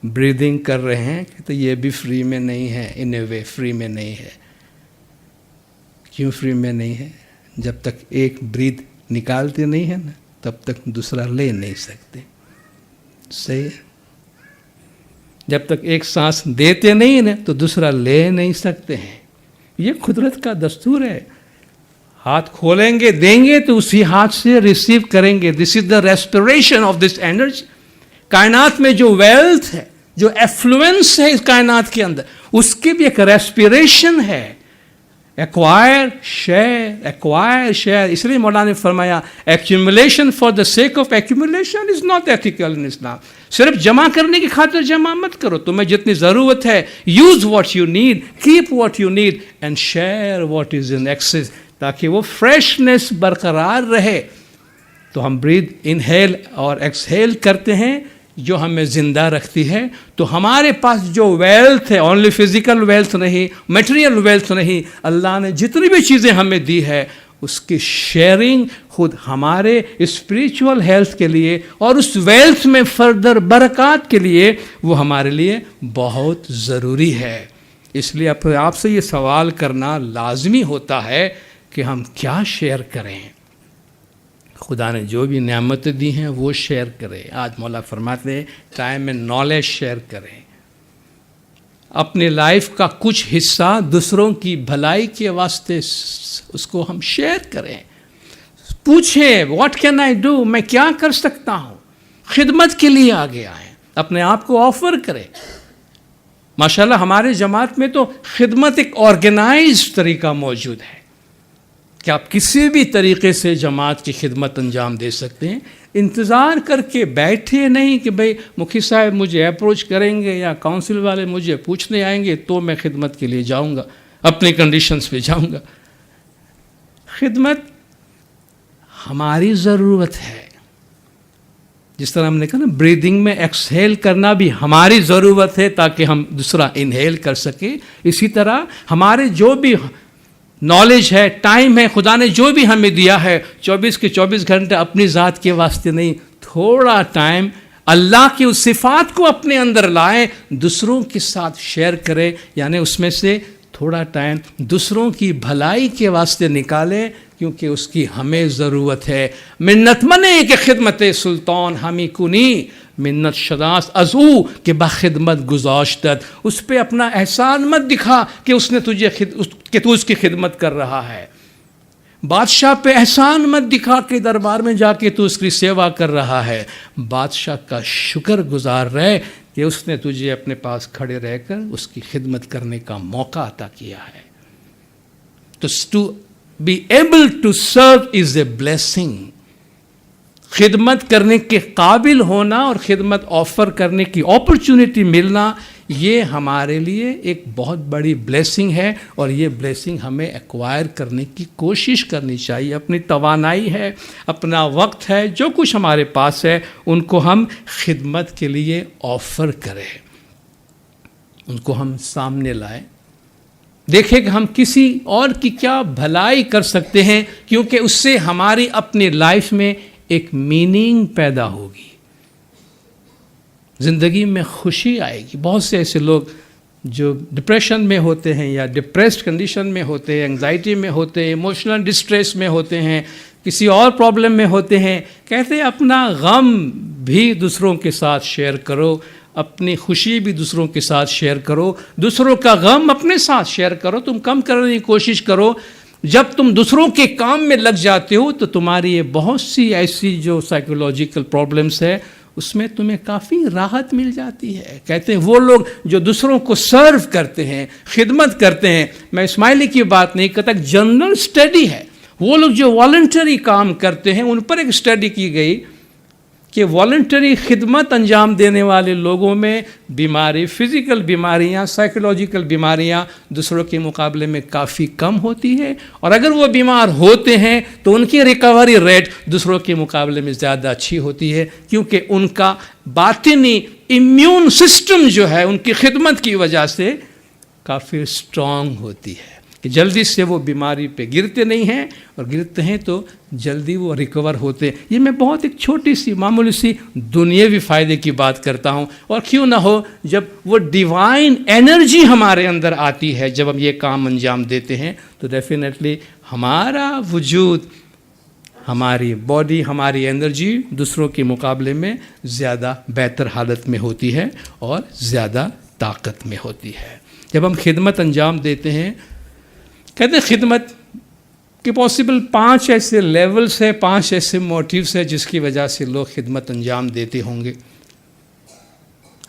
بریدنگ کر رہے ہیں، کہتے یہ بھی فری میں نہیں ہے. ان اے وے فری میں نہیں ہے. کیوں فری میں نہیں ہے؟ جب تک ایک برید نکالتے نہیں ہیں نا تب تک دوسرا لے نہیں سکتے. صحیح ہے. جب تک ایک سانس دیتے نہیں ہیں نا تو دوسرا لے نہیں سکتے ہیں. یہ قدرت کا دستور ہے. ہاتھ کھولیں گے دیں گے تو اسی ہاتھ سے ریسیو کریں گے. This is the respiration of this energy. کائنات میں جو ویلتھ ہے، جو ایفلوئنس ہے اس کائنات کے اندر، اس کی بھی ایک ریسپریشن ہے. Acquire share. اس لیے مولانا نے فرمایا accumulation for the sake of accumulation is not ethical in Islam. صرف جمع کرنے کی خاطر جمع مت کرو. تمہیں جتنی ضرورت ہے use what you need, keep what you need and share what is in excess, تاکہ وہ فریشنس برقرار رہے. تو ہم برید انہیل اور ایکسہیل کرتے ہیں جو ہمیں زندہ رکھتی ہے. تو ہمارے پاس جو ویلتھ ہے، اونلی فزیکل ویلتھ نہیں، میٹیریل ویلتھ نہیں، اللہ نے جتنی بھی چیزیں ہمیں دی ہے اس کی شیئرنگ خود ہمارے اسپریچول ہیلتھ کے لیے اور اس ویلتھ میں فردر برکات کے لیے وہ ہمارے لیے بہت ضروری ہے. اس لیے آپ سے یہ سوال کرنا لازمی ہوتا ہے کہ ہم کیا شیئر کریں. خدا نے جو بھی نعمتیں دی ہیں وہ شیئر کریں. آج مولا فرماتے ہیں ٹائم میں نالج شیئر کریں. اپنے لائف کا کچھ حصہ دوسروں کی بھلائی کے واسطے اس کو ہم شیئر کریں. پوچھیں واٹ کین آئی ڈو، میں کیا کر سکتا ہوں. خدمت کے لیے آگے آئیں، اپنے آپ کو آفر کریں. ماشاءاللہ ہمارے جماعت میں تو خدمت ایک آرگنائز طریقہ موجود ہے کہ آپ کسی بھی طریقے سے جماعت کی خدمت انجام دے سکتے ہیں. انتظار کر کے بیٹھے نہیں کہ بھئی مکھی صاحب مجھے اپروچ کریں گے یا کونسل والے مجھے پوچھنے آئیں گے تو میں خدمت کے لیے جاؤں گا، اپنے کنڈیشنز پہ جاؤں گا. خدمت ہماری ضرورت ہے. جس طرح ہم نے کہا نا بریدنگ میں ایکسہیل کرنا بھی ہماری ضرورت ہے تاکہ ہم دوسرا انہیل کر سکیں. اسی طرح ہمارے جو بھی نالج ہے، ٹائم ہے، خدا نے جو بھی ہمیں دیا ہے 24 کے 24 گھنٹے اپنی ذات کے واسطے نہیں، تھوڑا ٹائم اللہ کی اس صفات کو اپنے اندر لائیں، دوسروں کے ساتھ شیئر کریں. یعنی اس میں سے تھوڑا ٹائم دوسروں کی بھلائی کے واسطے نکالیں کیونکہ اس کی ہمیں ضرورت ہے. منت منے کہ خدمت سلطان ہمیں کنی، منت شداس ازو کہ بخدمت گزاشتت. اس پہ اپنا احسان مت دکھا کہ اس نے تجھے کہ تو اس کی خدمت کر رہا ہے. بادشاہ پہ احسان مت دکھا کہ دربار میں جا کے تو اس کی سیوا کر رہا ہے. بادشاہ کا شکر گزار رہے کہ اس نے تجھے اپنے پاس کھڑے رہ کر اس کی خدمت کرنے کا موقع عطا کیا ہے. تو be able to serve is a blessing. خدمت کرنے کے قابل ہونا اور خدمت آفر کرنے کی اپرچونٹی ملنا یہ ہمارے لیے ایک بہت بڑی بلیسنگ ہے اور یہ بلیسنگ ہمیں ایکوائر کرنے کی کوشش کرنی چاہیے. اپنی توانائی ہے، اپنا وقت ہے، جو کچھ ہمارے پاس ہے ان کو ہم خدمت کے لیے آفر کریں، ان کو ہم سامنے لائیں. دیکھیں کہ ہم کسی اور کی کیا بھلائی کر سکتے ہیں کیونکہ اس سے ہماری اپنی لائف میں ایک میننگ پیدا ہوگی، زندگی میں خوشی آئے گی. بہت سے ایسے لوگ جو ڈپریشن میں ہوتے ہیں یا ڈپریسڈ کنڈیشن میں ہوتے ہیں، انگزائٹی میں ہوتے ہیں، ایموشنل ڈسٹریس میں ہوتے ہیں، کسی اور پرابلم میں ہوتے ہیں، کہتے ہیں اپنا غم بھی دوسروں کے ساتھ شیئر کرو، اپنی خوشی بھی دوسروں کے ساتھ شیئر کرو، دوسروں کا غم اپنے ساتھ شیئر کرو. تم کم کرنے کی کوشش کرو. جب تم دوسروں کے کام میں لگ جاتے ہو تو تمہاری یہ بہت سی ایسی جو سائیکولوجیکل پرابلمس ہے اس میں تمہیں کافی راحت مل جاتی ہے. کہتے ہیں وہ لوگ جو دوسروں کو سرو کرتے ہیں، خدمت کرتے ہیں، میں اسماعیلی کی بات نہیں کرتا، جنرل اسٹڈی ہے، وہ لوگ جو والنٹری کام کرتے ہیں ان پر ایک اسٹڈی کی گئی کہ والنٹری خدمت انجام دینے والے لوگوں میں بیماری، فزیکل بیماریاں، سائیکولوجیکل بیماریاں دوسروں کے مقابلے میں کافی کم ہوتی ہے، اور اگر وہ بیمار ہوتے ہیں تو ان کی ریکوری ریٹ دوسروں کے مقابلے میں زیادہ اچھی ہوتی ہے، کیونکہ ان کا باطنی امیون سسٹم جو ہے ان کی خدمت کی وجہ سے کافی اسٹرانگ ہوتی ہے کہ جلدی سے وہ بیماری پہ گرتے نہیں ہیں، اور گرتے ہیں تو جلدی وہ ریکور ہوتے ہیں۔ یہ میں بہت ایک چھوٹی سی معمولی سی دنیاوی فائدے کی بات کرتا ہوں، اور کیوں نہ ہو جب وہ ڈیوائن انرجی ہمارے اندر آتی ہے، جب ہم یہ کام انجام دیتے ہیں تو ڈیفینیٹلی ہمارا وجود، ہماری باڈی، ہماری انرجی دوسروں کے مقابلے میں زیادہ بہتر حالت میں ہوتی ہے اور زیادہ طاقت میں ہوتی ہے۔ جب ہم خدمت انجام دیتے ہیں، کہتے ہیں خدمت کے پاسبل 5 ایسے لیولز ہیں، 5 ایسے موٹیوز ہیں جس کی وجہ سے لوگ خدمت انجام دیتے ہوں گے۔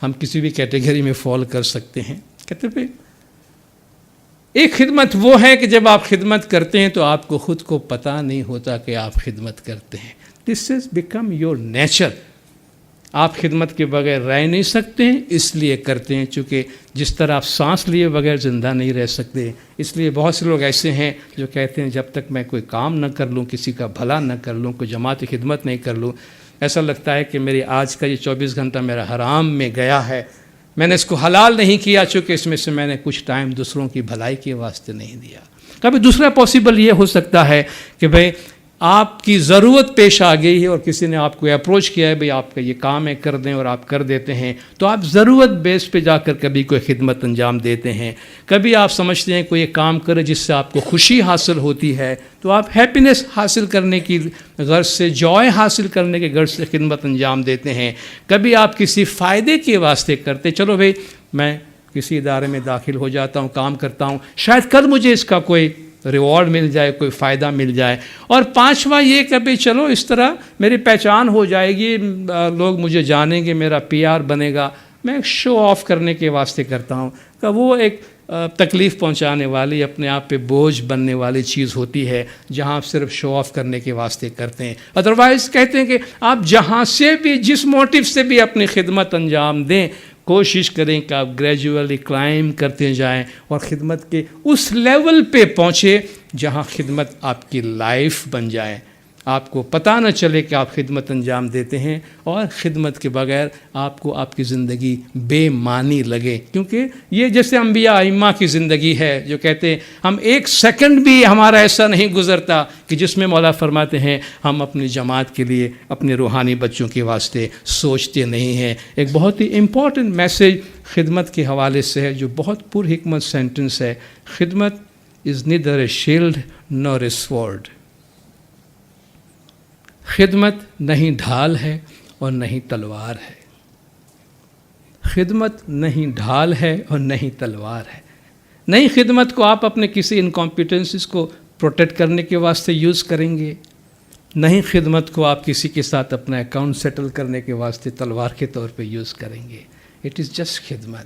ہم کسی بھی کیٹیگری میں فال کر سکتے ہیں۔ کہتے ہیں ایک خدمت وہ ہے کہ جب آپ خدمت کرتے ہیں تو آپ کو خود کو پتہ نہیں ہوتا کہ آپ خدمت کرتے ہیں۔ دس از بیکم یور نیچر۔ آپ خدمت کے بغیر رہ نہیں سکتے ہیں، اس لیے کرتے ہیں، چونکہ جس طرح آپ سانس لیے بغیر زندہ نہیں رہ سکتے، اس لیے بہت سے لوگ ایسے ہیں جو کہتے ہیں جب تک میں کوئی کام نہ کر لوں، کسی کا بھلا نہ کر لوں، کوئی جماعت خدمت نہیں کر لوں، ایسا لگتا ہے کہ میری آج کا یہ 24 گھنٹہ میرا حرام میں گیا ہے، میں نے اس کو حلال نہیں کیا، چونکہ اس میں سے میں نے کچھ ٹائم دوسروں کی بھلائی کے واسطے نہیں دیا۔ کبھی دوسرا پاسبل یہ ہو سکتا ہے کہ بھئی آپ کی ضرورت پیش آ گئی ہے اور کسی نے آپ کو اپروچ کیا ہے بھئی آپ کا یہ کام ہے کر دیں، اور آپ کر دیتے ہیں، تو آپ ضرورت بیس پہ جا کر کبھی کوئی خدمت انجام دیتے ہیں۔ کبھی آپ سمجھتے ہیں کوئی کام کرے جس سے آپ کو خوشی حاصل ہوتی ہے، تو آپ ہیپینس حاصل کرنے کی غرض سے، جوائے حاصل کرنے کے غرض سے خدمت انجام دیتے ہیں۔ کبھی آپ کسی فائدے کے واسطے کرتے، چلو بھئی میں کسی ادارے میں داخل ہو جاتا ہوں، کام کرتا ہوں، شاید کل مجھے اس کا کوئی ریوارڈ مل جائے، کوئی فائدہ مل جائے۔ اور 5واں یہ کہ بھئی چلو اس طرح میری پہچان ہو جائے گی، لوگ مجھے جانیں گے، میرا PR بنے گا، میں شو آف کرنے کے واسطے کرتا ہوں۔ کہ وہ ایک تکلیف پہنچانے والی، اپنے آپ پہ بوجھ بننے والی چیز ہوتی ہے جہاں آپ صرف شو آف کرنے کے واسطے کرتے ہیں۔ ادروائز کہتے ہیں کہ آپ جہاں سے بھی، جس موٹیو سے بھی اپنی خدمت انجام دیں، کوشش کریں کہ آپ گریجولی کلائم کرتے جائیں اور خدمت کے اس لیول پہ پہنچے جہاں خدمت آپ کی لائف بن جائے، آپ کو پتہ نہ چلے کہ آپ خدمت انجام دیتے ہیں، اور خدمت کے بغیر آپ کو آپ کی زندگی بے معنی لگے، کیونکہ یہ جیسے انبیاء ائمہ کی زندگی ہے جو کہتے ہیں ہم 1 سیکنڈ بھی ہمارا ایسا نہیں گزرتا کہ جس میں مولا فرماتے ہیں ہم اپنی جماعت کے لیے، اپنے روحانی بچوں کے واسطے سوچتے نہیں ہیں۔ ایک بہت ہی امپورٹنٹ میسیج خدمت کے حوالے سے ہے جو بہت پر حکمت سینٹنس ہے، خدمت از نیدر اے شیلڈ نور اے سورڈ۔ خدمت نہیں ڈھال ہے اور نہیں تلوار ہے۔ خدمت نہیں ڈھال ہے اور نہیں تلوار ہے۔ نہیں خدمت کو آپ اپنے کسی انکمپیٹنسز کو پروٹیکٹ کرنے کے واسطے یوز کریں گے، نہیں خدمت کو آپ کسی کے ساتھ اپنا اکاؤنٹ سیٹل کرنے کے واسطے تلوار کے طور پہ یوز کریں گے۔ اٹ از جسٹ خدمت،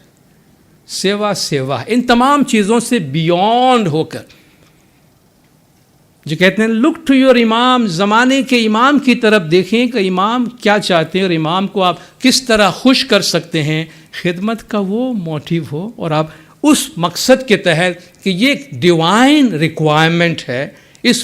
سیوا، ان تمام چیزوں سے بیونڈ ہو کر، جو کہتے ہیں لک ٹو یور امام، زمانے کے امام کی طرف دیکھیں کہ امام کیا چاہتے ہیں اور امام کو آپ کس طرح خوش کر سکتے ہیں۔ خدمت کا وہ موٹیو ہو اور آپ اس مقصد کے تحت کہ یہ ایک ڈیوائن ریکوائرمنٹ ہے، اس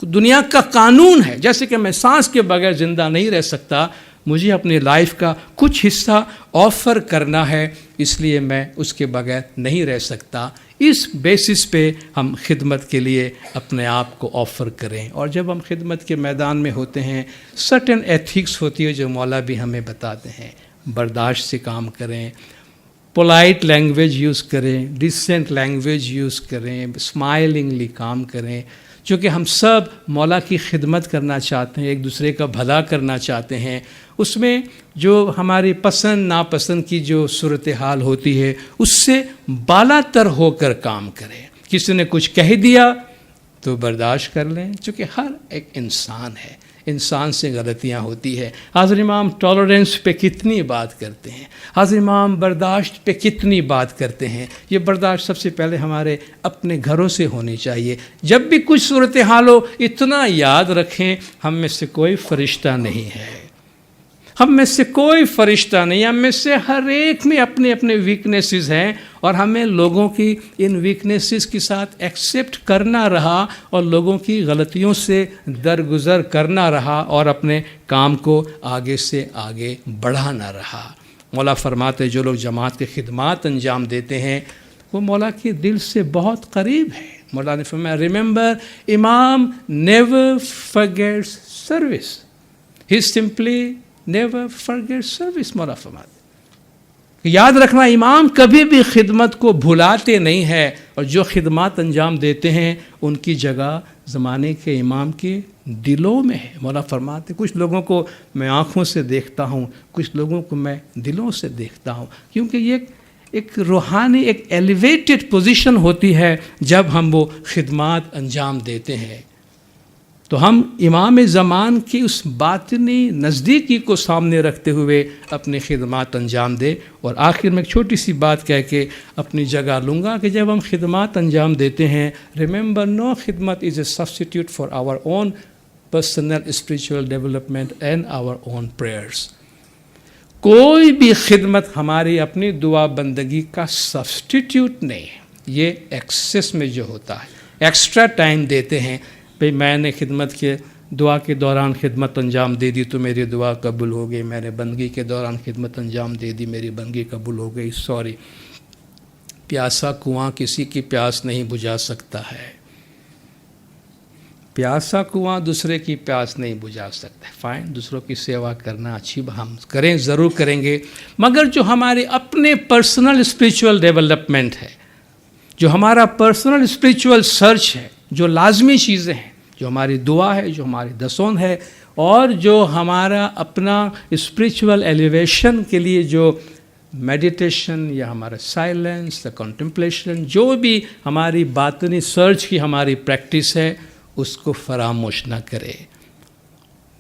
دنیا کا قانون ہے، جیسے کہ میں سانس کے بغیر زندہ نہیں رہ سکتا، مجھے اپنی لائف کا کچھ حصہ آفر کرنا ہے، اس لیے میں اس کے بغیر نہیں رہ سکتا۔ اس بیسس پہ ہم خدمت کے لیے اپنے آپ کو آفر کریں، اور جب ہم خدمت کے میدان میں ہوتے ہیں سرٹن ایتھکس ہوتی ہے جو مولا بھی ہمیں بتاتے ہیں، برداشت سے کام کریں، پولائٹ لینگویج یوز کریں، ڈیسنٹ لینگویج یوز کریں، اسمائلنگلی کام کریں، چونکہ ہم سب مولا کی خدمت کرنا چاہتے ہیں، ایک دوسرے کا بھلا کرنا چاہتے ہیں۔ اس میں جو ہماری پسند ناپسند کی جو صورتحال ہوتی ہے اس سے بالا تر ہو کر کام کریں۔ کسی نے کچھ کہہ دیا تو برداشت کر لیں، چونکہ ہر ایک انسان ہے، انسان سے غلطیاں ہوتی ہے۔ حضرت امام ٹالرنس پہ کتنی بات کرتے ہیں، حضرت امام برداشت پہ کتنی بات کرتے ہیں۔ یہ برداشت سب سے پہلے ہمارے اپنے گھروں سے ہونی چاہیے۔ جب بھی کچھ صورتحال ہو اتنا یاد رکھیں ہم میں سے کوئی فرشتہ نہیں ہے، ہم میں سے کوئی فرشتہ نہیں، ہم میں سے ہر ایک میں اپنے اپنے ویکنیسز ہیں، اور ہمیں لوگوں کی ان ویکنیسز کے ساتھ ایکسیپٹ کرنا رہا اور لوگوں کی غلطیوں سے درگزر کرنا رہا اور اپنے کام کو آگے سے آگے بڑھانا رہا۔ مولا فرماتے جو لوگ جماعت کی خدمات انجام دیتے ہیں وہ مولا کے دل سے بہت قریب ہے۔ مولا نے فرمایا ریممبر امام never فرگیٹس service, he simply never forget service. مولا فرماتے یاد رکھنا امام کبھی بھی خدمت کو بھلاتے نہیں ہے، اور جو خدمات انجام دیتے ہیں ان کی جگہ زمانے کے امام کے دلوں میں ہے۔ مولا فرماتے کچھ لوگوں کو میں آنکھوں سے دیکھتا ہوں، کچھ لوگوں کو میں دلوں سے دیکھتا ہوں، کیونکہ یہ ایک روحانی ایک ایلیویٹڈ پوزیشن ہوتی ہے جب ہم وہ خدمات انجام دیتے ہیں۔ تو ہم امام زمان کی اس باطنی نزدیکی کو سامنے رکھتے ہوئے اپنی خدمات انجام دیں۔ اور آخر میں ایک چھوٹی سی بات کہہ کے اپنی جگہ لوں گا کہ جب ہم خدمات انجام دیتے ہیں، ریممبر نو خدمت is a substitute for our own personal spiritual development and our own prayers. کوئی بھی خدمت ہماری اپنی دعا بندگی کا سبسٹیٹیوٹ نہیں ہے۔ یہ ایکسس میں جو ہوتا ہے، ایکسٹرا ٹائم دیتے ہیں، بھئی میں نے خدمت کے دعا کے دوران خدمت انجام دے دی تو میری دعا قبول ہو گئی، میں نے بندگی کے دوران خدمت انجام دے دی میری بندگی قبول ہو گئی۔ سوری، پیاسا کنواں کسی کی پیاس نہیں بجھا سکتا ہے، پیاسا کنواں دوسرے کی پیاس نہیں بجھا سکتا ہے۔ فائن، دوسروں کی سیوا کرنا اچھی ہم کریں، ضرور کریں گے، مگر جو ہمارے اپنے پرسنل اسپریچول ڈیولپمنٹ ہے، جو ہمارا پرسنل اسپریچول سرچ ہے، جو لازمی چیزیں ہیں، جو ہماری دعا ہے، جو ہماری دسون ہے، اور جو ہمارا اپنا اسپریچول ایلیویشن کے لیے جو میڈیٹیشن یا ہمارا سائلنس یا کنٹمپلیشن، جو بھی ہماری باطنی سرچ کی ہماری پریکٹس ہے، اس کو فراموش نہ کرے۔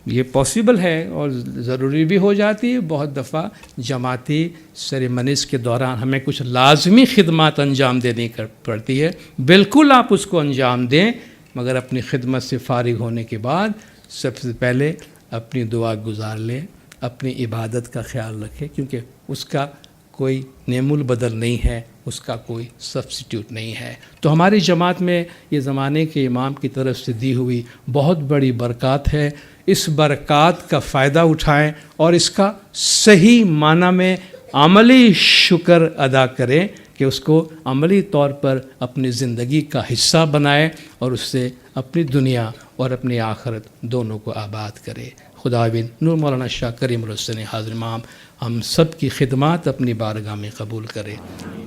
یہ پاسبل ہے اور ضروری بھی ہو جاتی ہے۔ بہت دفعہ جماعتی سیریمنیز کے دوران ہمیں کچھ لازمی خدمات انجام دینی پڑتی ہے، بالکل آپ اس کو انجام دیں، مگر اپنی خدمت سے فارغ ہونے کے بعد سب سے پہلے اپنی دعا گزار لیں، اپنی عبادت کا خیال رکھیں، کیونکہ اس کا کوئی نعم البدل نہیں ہے، اس کا کوئی سبسٹیوٹ نہیں ہے۔ تو ہماری جماعت میں یہ زمانے کے امام کی طرف سے دی ہوئی بہت بڑی برکات ہے۔ اس برکات کا فائدہ اٹھائیں اور اس کا صحیح معنی میں عملی شکر ادا کریں کہ اس کو عملی طور پر اپنی زندگی کا حصہ بنائیں اور اس سے اپنی دنیا اور اپنی آخرت دونوں کو آباد کرے۔ خدا بن نور مولانا شاہ کریم الحسن حاضر امام ہم سب کی خدمات اپنی بارگاہ میں قبول کرے،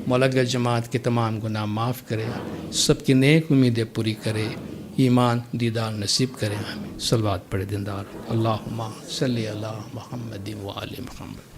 مولگہ جماعت کے تمام گناہ معاف کرے، سب کی نیک امیدیں پوری کرے، ایمان دیدار نصیب کرے۔ ہمیں صلوات پڑھے دیندار، اللہم صلی علی محمد و آل محمد۔